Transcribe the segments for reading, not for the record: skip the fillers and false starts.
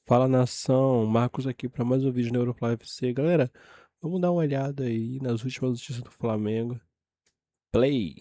Fala nação, Marcos aqui para mais um vídeo na Eurofly FC. Galera, vamos dar uma olhada aí nas últimas notícias do Flamengo. Play!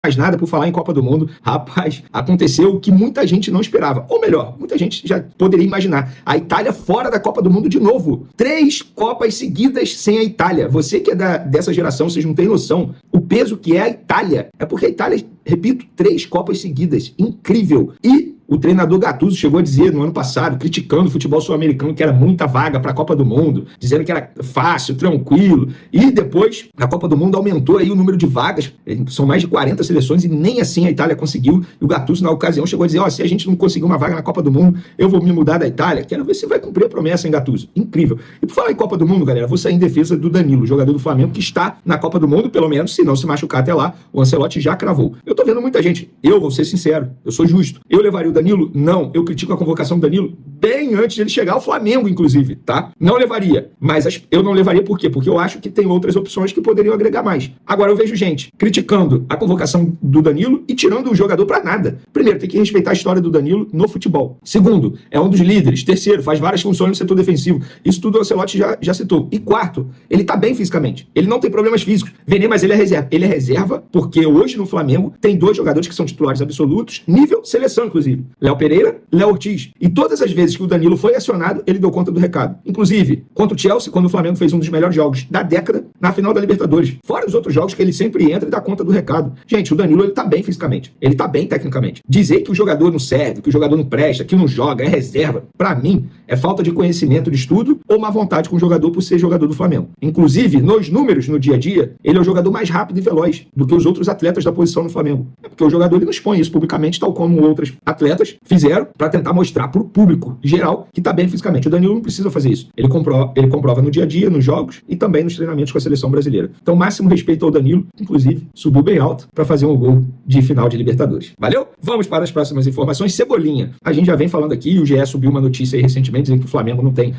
Mais nada por falar em Copa do Mundo, rapaz, aconteceu o que muita gente não esperava. Ou melhor, muita gente já poderia imaginar. A Itália fora da Copa do Mundo de novo. 3 Copas seguidas sem a Itália. Você que é dessa geração, vocês não têm noção. O peso que é a Itália. É porque a Itália, repito, 3 Copas seguidas. Incrível. E o treinador Gattuso chegou a dizer no ano passado, criticando o futebol sul-americano, que era muita vaga para a Copa do Mundo, dizendo que era fácil, tranquilo. E depois, a Copa do Mundo aumentou aí o número de vagas, são mais de 40 seleções, e nem assim a Itália conseguiu. E o Gattuso, na ocasião, chegou a dizer, se a gente não conseguir uma vaga na Copa do Mundo, eu vou me mudar da Itália. Quero ver se vai cumprir a promessa, hein, Gattuso? Incrível. E por falar em Copa do Mundo, galera, vou sair em defesa do Danilo, jogador do Flamengo, que está na Copa do Mundo, pelo menos, se não se machucar até lá, o Ancelotti já cravou. Eu tô vendo muita gente, eu vou ser sincero, eu sou justo. Eu levaria o Danilo? Não. Eu critico a convocação do Danilo bem antes de ele chegar ao Flamengo, inclusive, tá? Não levaria. Mas eu não levaria por quê? Porque eu acho que tem outras opções que poderiam agregar mais. Agora eu vejo gente criticando a convocação do Danilo e tirando o jogador pra nada. Primeiro, tem que respeitar a história do Danilo no futebol. Segundo, é um dos líderes. Terceiro, faz várias funções no setor defensivo. Isso tudo o Ancelotti já citou. E quarto, ele tá bem fisicamente. Ele não tem problemas físicos. Vene, mas ele é reserva. Ele é reserva porque hoje no Flamengo tem 2 jogadores que são titulares absolutos, nível seleção, inclusive. Léo Pereira, Léo Ortiz. E todas as vezes que o Danilo foi acionado, ele deu conta do recado. Inclusive, contra o Chelsea, quando o Flamengo fez um dos melhores jogos da década, na final da Libertadores. Fora os outros jogos que ele sempre entra e dá conta do recado. Gente, o Danilo, ele tá bem fisicamente. Ele tá bem tecnicamente. Dizer que o jogador não serve, que o jogador não presta, que não joga, é reserva, pra mim, é falta de conhecimento de estudo ou má vontade com o jogador por ser jogador do Flamengo. Inclusive, nos números, no dia a dia, ele é o jogador mais rápido e veloz do que os outros atletas da posição no Flamengo. É porque o jogador, ele não expõe isso publicamente, tal como outros atletas fizeram, para tentar mostrar para o público geral que está bem fisicamente. O Danilo não precisa fazer isso. Ele comprova no dia a dia, nos jogos e também nos treinamentos com a seleção brasileira. Então, máximo respeito ao Danilo, inclusive, subiu bem alto para fazer um gol de final de Libertadores. Valeu? Vamos para as próximas informações. Cebolinha. A gente já vem falando aqui, o GE subiu uma notícia aí recentemente dizendo que o Flamengo não tem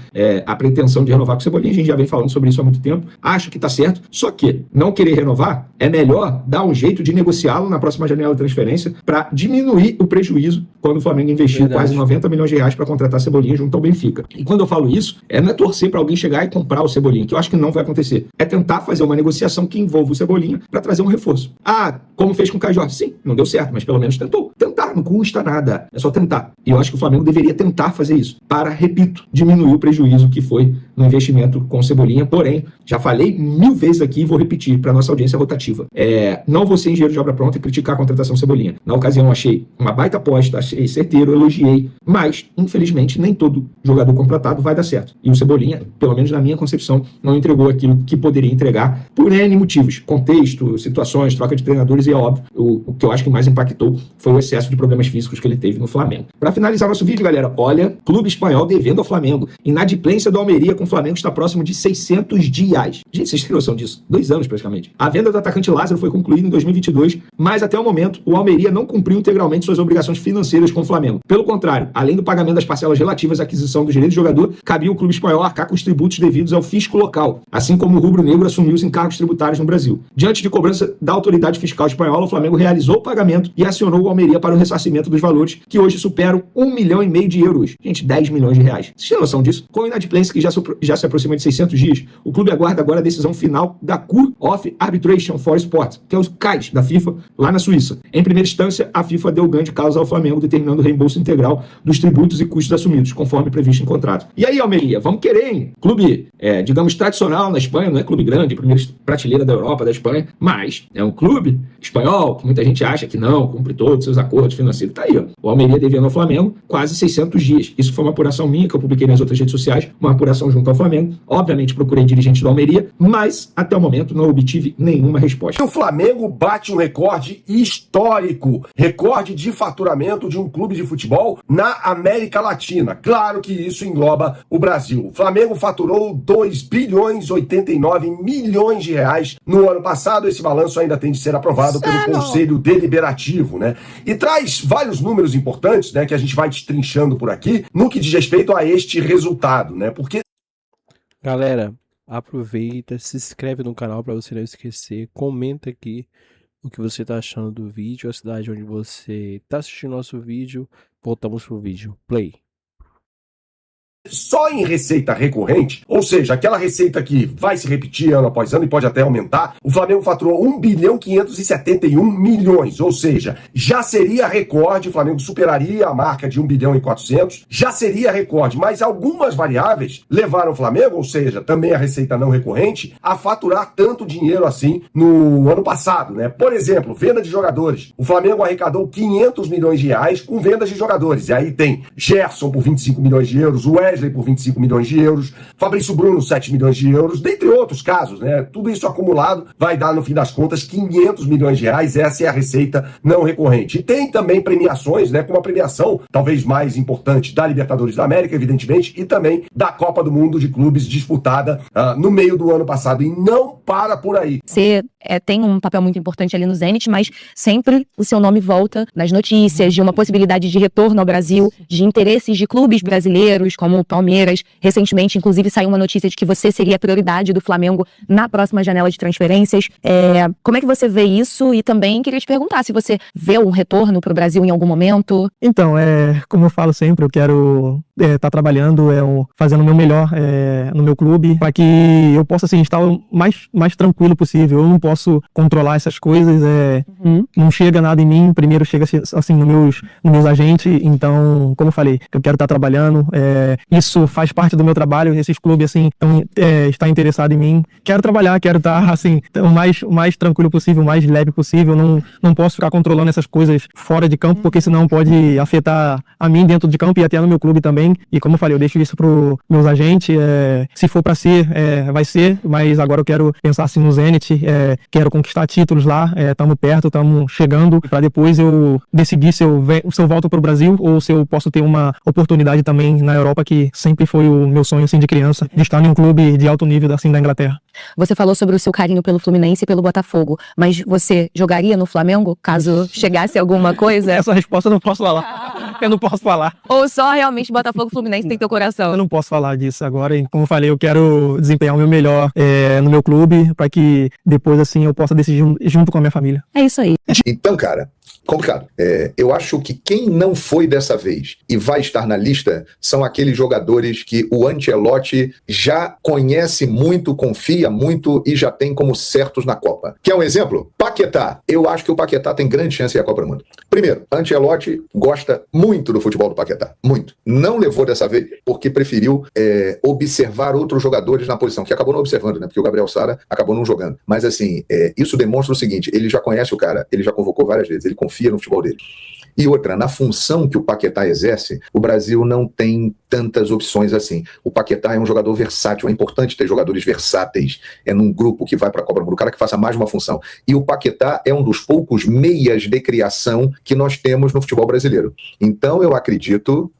a pretensão de renovar com o Cebolinha. A gente já vem falando sobre isso há muito tempo. Acho que está certo. Só que não querer renovar é melhor dar um jeito de negociá-lo na próxima janela de transferência para diminuir o prejuízo quando o Flamengo investiu quase 90 milhões de reais para contratar Cebolinha junto ao Benfica. E quando eu falo isso, não é torcer para alguém chegar e comprar o Cebolinha, que eu acho que não vai acontecer. É tentar fazer uma negociação que envolva o Cebolinha para trazer um reforço. Como fez com o Caio Jorge? Sim, não deu certo, mas pelo menos tentou. Tentar, não custa nada. É só tentar. E eu acho que o Flamengo deveria tentar fazer isso para, repito, diminuir o prejuízo que foi no investimento com o Cebolinha. Porém, já falei 1000 vezes aqui e vou repetir para nossa audiência rotativa. Não vou ser engenheiro de obra pronta e criticar a contratação Cebolinha. Na ocasião, achei uma baita aposta, achei certeiro, elogiei. Mas, infelizmente, nem todo jogador contratado vai dar certo. E o Cebolinha, pelo menos na minha concepção, não entregou aquilo que poderia entregar por N motivos. Contexto, situações, troca de treinadores, e é óbvio, o que eu acho que mais impactou foi o excesso de problemas físicos que ele teve no Flamengo. Para finalizar nosso vídeo, galera, olha, clube espanhol devendo ao Flamengo. Inadimplência do Almeria com o Flamengo está próximo de 600 dias. Gente, vocês têm noção disso? 2 anos praticamente. A venda do atacante Lázaro foi concluída em 2022, mas até o momento o Almeria não cumpriu integralmente suas obrigações financeiras com o Flamengo. Pelo contrário, além do pagamento das parcelas relativas à aquisição dos direitos do jogador, cabia o clube espanhol arcar com os tributos devidos ao fisco local, assim como o rubro-negro assumiu os encargos tributários no Brasil. Diante de cobrança da autoridade fiscal espanhola, o Flamengo realizou o pagamento e acionou o Almeria para o ressarcimento dos valores, que hoje superam 1,5 milhão de euros. Gente, 10 milhões de reais. Vocês têm noção disso? Com a inadimplência que já se aproxima de 600 dias, o clube aguarda agora a decisão final da Court of Arbitration for Sport, que é o CAIS da FIFA, lá na Suíça. Em primeira instância, a FIFA deu ganho de causa ao Flamengo, determinando o reembolso integral dos tributos e custos assumidos, conforme previsto em contrato. E aí, Almeria, vamos querer, hein? Clube, digamos, tradicional na Espanha, não é clube grande, primeira prateleira da Europa, da Espanha, mas é um clube espanhol, que muita gente acha que não, cumpre todos os seus acordos financeiros. Tá aí, ó. O Almeria devendo ao Flamengo quase 600 dias. Isso foi uma apuração minha, que eu publiquei nas outras redes sociais, uma apuração junto ao Flamengo. Obviamente, procurei dirigente do Almeria, mas, até o momento, não obtive nenhuma resposta. O Flamengo bate um recorde histórico, recorde de faturamento de um clube de futebol na América Latina. Claro que isso engloba o Brasil. O Flamengo faturou 2 bilhões 89 milhões de reais no ano passado. Esse balanço ainda tem de ser aprovado pelo Conselho Deliberativo, né? E traz vários números importantes, né, que a gente vai destrinchando por aqui, no que diz respeito a este resultado, né? Porque Galera, aproveita, se inscreve no canal para você não esquecer, comenta aqui o que você tá achando do vídeo, a cidade onde você tá assistindo nosso vídeo. Voltamos pro vídeo. Play. Só em receita recorrente, ou seja, aquela receita que vai se repetir ano após ano e pode até aumentar, o Flamengo faturou 1.571 bilhões, ou seja, já seria recorde, o Flamengo superaria a marca de 1.4 bilhão, já seria recorde, mas algumas variáveis levaram o Flamengo, ou seja, também a receita não recorrente, a faturar tanto dinheiro assim no ano passado, né? Por exemplo, venda de jogadores. O Flamengo arrecadou 500 milhões de reais com vendas de jogadores, e aí tem Gerson por 25 milhões de euros, o Wesley por 25 milhões de euros, Fabrício Bruno 7 milhões de euros, dentre outros casos, né? Tudo isso acumulado vai dar, no fim das contas, 500 milhões de reais, essa é a receita não recorrente. E tem também premiações, né? Como a premiação, talvez mais importante, da Libertadores da América, evidentemente, e também da Copa do Mundo de Clubes disputada no meio do ano passado. E não para por aí. Você tem um papel muito importante ali no Zenit, mas sempre o seu nome volta nas notícias de uma possibilidade de retorno ao Brasil, de interesses de clubes brasileiros, como o Palmeiras. Recentemente, inclusive, saiu uma notícia de que você seria a prioridade do Flamengo na próxima janela de transferências. Como é que você vê isso? E também queria te perguntar se você vê um retorno para o Brasil em algum momento. Então, como eu falo sempre, eu quero estar trabalhando, fazendo o meu melhor no meu clube, para que eu possa assim, estar o mais tranquilo possível. Eu não posso controlar essas coisas, não chega nada em mim, primeiro chega assim nos meus agentes. Então, como eu falei, eu quero estar trabalhando, isso faz parte do meu trabalho, esses clubes assim, está interessado em mim. Quero trabalhar, quero estar assim, o mais tranquilo possível, o mais leve possível. Não posso ficar controlando essas coisas fora de campo, porque senão pode afetar a mim dentro de campo e até no meu clube também. E como eu falei, eu deixo isso para os meus agentes. Se for para ser, vai ser, mas agora eu quero pensar assim no Zenit, quero conquistar títulos lá, estamos perto, estamos chegando, para depois eu decidir se eu volto para o Brasil ou se eu posso ter uma oportunidade também na Europa, que sempre foi o meu sonho assim, de criança, de estar em um clube de alto nível assim, da Inglaterra. Você falou sobre o seu carinho pelo Fluminense e pelo Botafogo, mas você jogaria no Flamengo caso chegasse alguma coisa? Essa resposta eu não posso falar. Eu não posso falar. Ou só realmente Botafogo e Fluminense tem teu coração? Eu não posso falar disso agora. E como eu falei, eu quero desempenhar o meu melhor no meu clube, para que depois assim eu possa decidir junto com a minha família. É isso aí. Então, cara, complicado. Eu acho que quem não foi dessa vez e vai estar na lista são aqueles jogadores que o Ancelotti já conhece muito, confia muito e já tem como certos na Copa. Quer um exemplo? Paquetá. Eu acho que o Paquetá tem grande chance de ir à Copa do Mundo. Primeiro, Ancelotti gosta muito do futebol do Paquetá. Muito. Não levou dessa vez porque preferiu observar outros jogadores na posição, que acabou não observando, né? Porque o Gabriel Sara acabou não jogando. Mas assim, isso demonstra o seguinte, ele já conhece o cara, ele já convocou várias vezes, ele confia no futebol dele. E outra, na função que o Paquetá exerce, o Brasil não tem tantas opções assim. O Paquetá é um jogador versátil, é importante ter jogadores versáteis, num grupo que vai para a Copa do Mundo, o cara que faça mais de uma função. E o Paquetá é um dos poucos meias de criação que nós temos no futebol brasileiro. Então eu acredito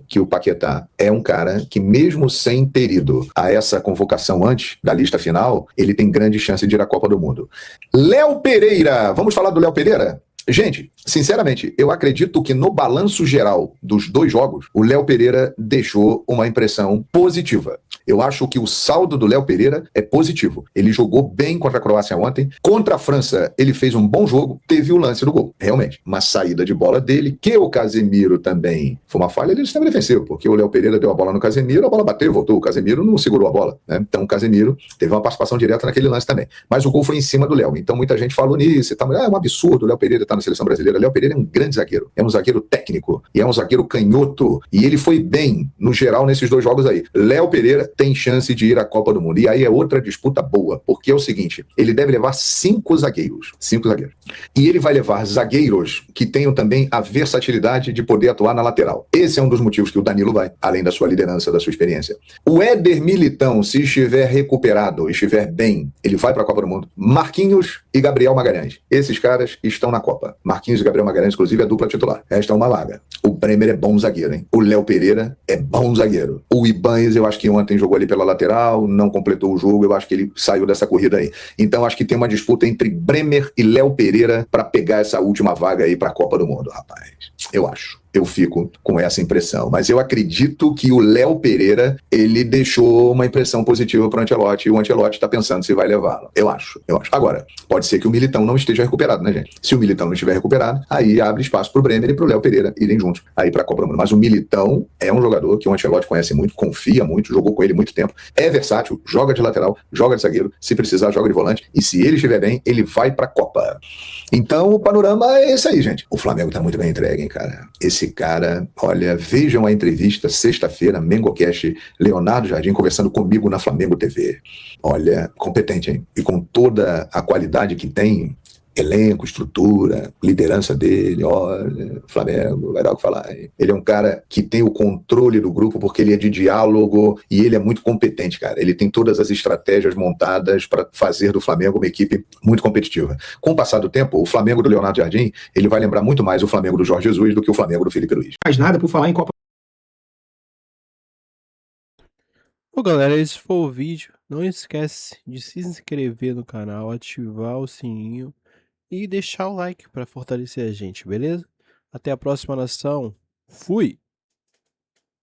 que o Paquetá é um cara que, mesmo sem ter ido a essa convocação antes da lista final, ele tem grande chance de ir à Copa do Mundo. Léo Pereira, vamos falar do Léo Pereira? Gente, sinceramente, eu acredito que no balanço geral dos dois jogos, o Léo Pereira deixou uma impressão positiva. Eu acho que o saldo do Léo Pereira é positivo. Ele jogou bem contra a Croácia ontem. Contra a França, ele fez um bom jogo. Teve o lance do gol, realmente. Uma saída de bola dele, que o Casemiro também foi uma falha do sistema defensivo, porque o Léo Pereira deu a bola no Casemiro, a bola bateu e voltou. O Casemiro não segurou a bola, né? Então o Casemiro teve uma participação direta naquele lance também. Mas o gol foi em cima do Léo. Então muita gente falou nisso e tal. É um absurdo o Léo Pereira estar na seleção brasileira. Léo Pereira é um grande zagueiro. É um zagueiro técnico. E é um zagueiro canhoto. E ele foi bem, no geral, nesses dois jogos aí. Léo Pereira tem chance de ir à Copa do Mundo. E aí é outra disputa boa. Porque é o seguinte, ele deve levar 5 zagueiros. 5 zagueiros. E ele vai levar zagueiros que tenham também a versatilidade de poder atuar na lateral. Esse é um dos motivos que o Danilo vai, além da sua liderança, da sua experiência. O Éder Militão, se estiver recuperado, estiver bem, ele vai para a Copa do Mundo. Marquinhos e Gabriel Magalhães. Esses caras estão na Copa. Marquinhos e Gabriel Magalhães, inclusive, é a dupla titular. Esta é uma vaga. O Bremer é bom zagueiro, hein? O Léo Pereira é bom zagueiro. O Ibanez, eu acho que ontem jogou ali pela lateral, não completou o jogo, eu acho que ele saiu dessa corrida aí. Então, acho que tem uma disputa entre Bremer e Léo Pereira para pegar essa última vaga aí para a Copa do Mundo, rapaz. Eu acho. eu fico com essa impressão. Mas eu acredito que o Léo Pereira, ele deixou uma impressão positiva para o Ancelotti, e o Ancelotti está pensando se vai levá-lo. Eu acho. Agora, pode ser que o Militão não esteja recuperado, né, gente? Se o Militão não estiver recuperado, aí abre espaço para o Bremer e para o Léo Pereira irem juntos aí para a Copa do Mundo. Mas o Militão é um jogador que o Ancelotti conhece muito, confia muito, jogou com ele muito tempo, é versátil, joga de lateral, joga de zagueiro, se precisar joga de volante, e se ele estiver bem, ele vai para a Copa. Então o panorama é esse aí, gente. O Flamengo tá muito bem entregue, hein, cara. Esse cara, olha, vejam a entrevista sexta-feira, MengoCast, Leonardo Jardim conversando comigo na Flamengo TV. Olha, competente, hein? E com toda a qualidade que tem, elenco, estrutura, liderança dele, olha, Flamengo, vai dar o que falar. Hein? Ele é um cara que tem o controle do grupo porque ele é de diálogo e ele é muito competente, cara. Ele tem todas as estratégias montadas para fazer do Flamengo uma equipe muito competitiva. Com o passar do tempo, o Flamengo do Leonardo Jardim, ele vai lembrar muito mais o Flamengo do Jorge Jesus do que o Flamengo do Felipe Luiz. Mais nada por falar em Copa. Bom, galera, esse foi o vídeo. Não esquece de se inscrever no canal, ativar o sininho e deixar o like para fortalecer a gente, beleza? Até a próxima, nação. Fui!